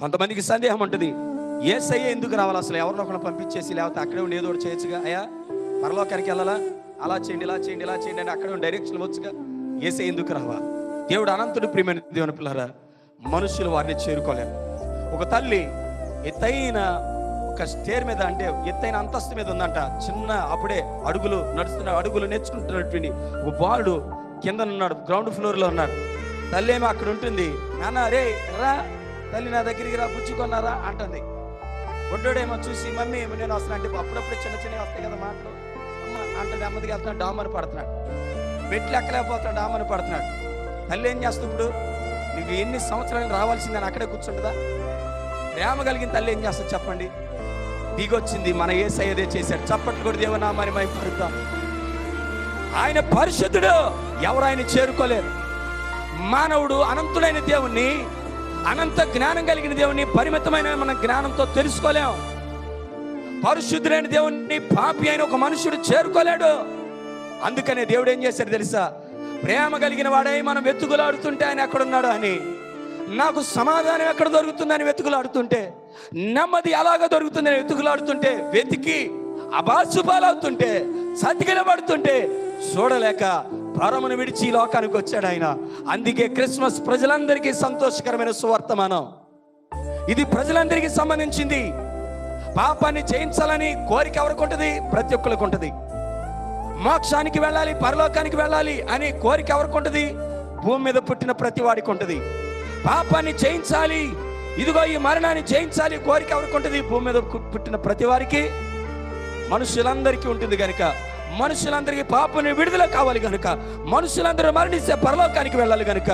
కొంతమందికి సందేహం ఉంటుంది, యేసయ్య ఎందుకు రావాలి అసలు? ఎవరినో ఒకరిని పంపించేసి లేకపోతే అక్కడే ఉండి ఏదో ఒకటి చేయొచ్చుగా. అయ్యా పరలోకానికి వెళ్ళాలా, అలా చేయండి ఇలా చేయండి ఇలా చేయండి అని అక్కడే ఉండి డైరెక్షన్ వచ్చుగా. యేసయ్య ఎందుకు రావా? దేవుడు అనంతుడు, ప్రియమైన దేవుని పిల్లరా, మనుషులు వారిని చేరుకోలేరు. ఒక తల్లి ఎత్తైన ఒక స్టేర్ మీద, అంటే ఎత్తైన అంతస్తు మీద ఉందంట. చిన్న అప్పుడే అడుగులు నేర్చుకుంటున్నటువంటి ఒక బాలుడు కింద ఉన్నాడు, గ్రౌండ్ ఫ్లోర్లో ఉన్నాడు. తల్లి ఏమో అక్కడ ఉంటుంది. నాన్న రే రా, తల్లి నా దగ్గరికి రా, పుచ్చుకొన్నారా అంటుంది. బొడ్డోడేమో చూసి మమ్మీ నేను వస్తున్నా అంటే, అప్పుడప్పుడు చిన్న చిన్నవి వస్తాయి కదా మాటలు, అమ్మ అంటే నెమ్మదిగా వెళ్తున్నాడు, డామని పడుతున్నాడు, మెట్లు ఎక్కలేకపోతున్నాడు, డామని పడుతున్నాడు. తల్లి ఏం చేస్తుంది? ఇప్పుడు నువ్వు ఎన్ని సంవత్సరాలు రావాల్సిందని అక్కడే కూర్చుంటుందా? ప్రేమ కలిగిన తల్లి ఏం చేస్తుంది చెప్పండి? దిగొచ్చింది. మన యేసయ్యదే చేశాడు. చప్పట్లు కూడా దేవనామాని మైపరుద్దాం. ఆయన పరిశుద్ధుడు, ఎవరు ఆయన చేరుకోలేరు. మానవుడు అనంతుడైన దేవుణ్ణి, అనంత జ్ఞానం కలిగిన దేవుణ్ణి పరిమితమైన మన జ్ఞానంతో తెలుసుకోలేం. పరిశుద్ధుడైన దేవుణ్ణి పాపి అయిన ఒక మనుషుడు చేరుకోలేడు. అందుకనే దేవుడు ఏం చేశాడు తెలుసా? ప్రేమ కలిగిన వాడై మనం వెతుకులాడుతుంటే ఆయన ఎక్కడున్నాడు అని, నాకు సమాధానం ఎక్కడ దొరుకుతుందని వెతుకులాడుతుంటే, నెమ్మది ఎలాగ దొరుకుతుందని వెతుకులాడుతుంటే, వెతికి అబాసుపాలవుతుంటే, సతికిలబడుతుంటే చూడలేక పరమును విడిచి లోకానికి వచ్చాడు ఆయన. అందుకే క్రిస్మస్ ప్రజలందరికీ సంతోషకరమైన సువర్తమానం. ఇది ప్రజలందరికీ సంబంధించింది. పాపాన్ని జయించాలని కోరిక ఎవరికి ఉంటుంది? ప్రతి ఒక్కరికి ఉంటుంది. మోక్షానికి వెళ్ళాలి, పరలోకానికి వెళ్ళాలి అని కోరిక ఎవరికి ఉంటుంది? భూమి మీద పుట్టిన ప్రతి వాడికి ఉంటుంది. పాపాన్ని జయించాలి, ఇదిగో ఈ మరణాన్ని జయించాలి కోరిక ఎవరికి ఉంటుంది? భూమి మీద పుట్టిన ప్రతి వారికి, మనుషులందరికీ ఉంటుంది. కనుక మనుషులందరికీ పాపాన్ని విడుదల కావాలి కనుక, మనుషులందరూ మరణిస్తే పరలోకానికి వెళ్ళాలి కనుక,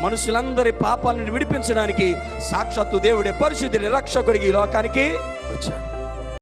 మనుషులందరి పాపాలను విడిపించడానికి సాక్షాత్తు దేవుడే పరిశుద్ధుని రక్షకుడికి ఈ లోకానికి వచ్చాడు.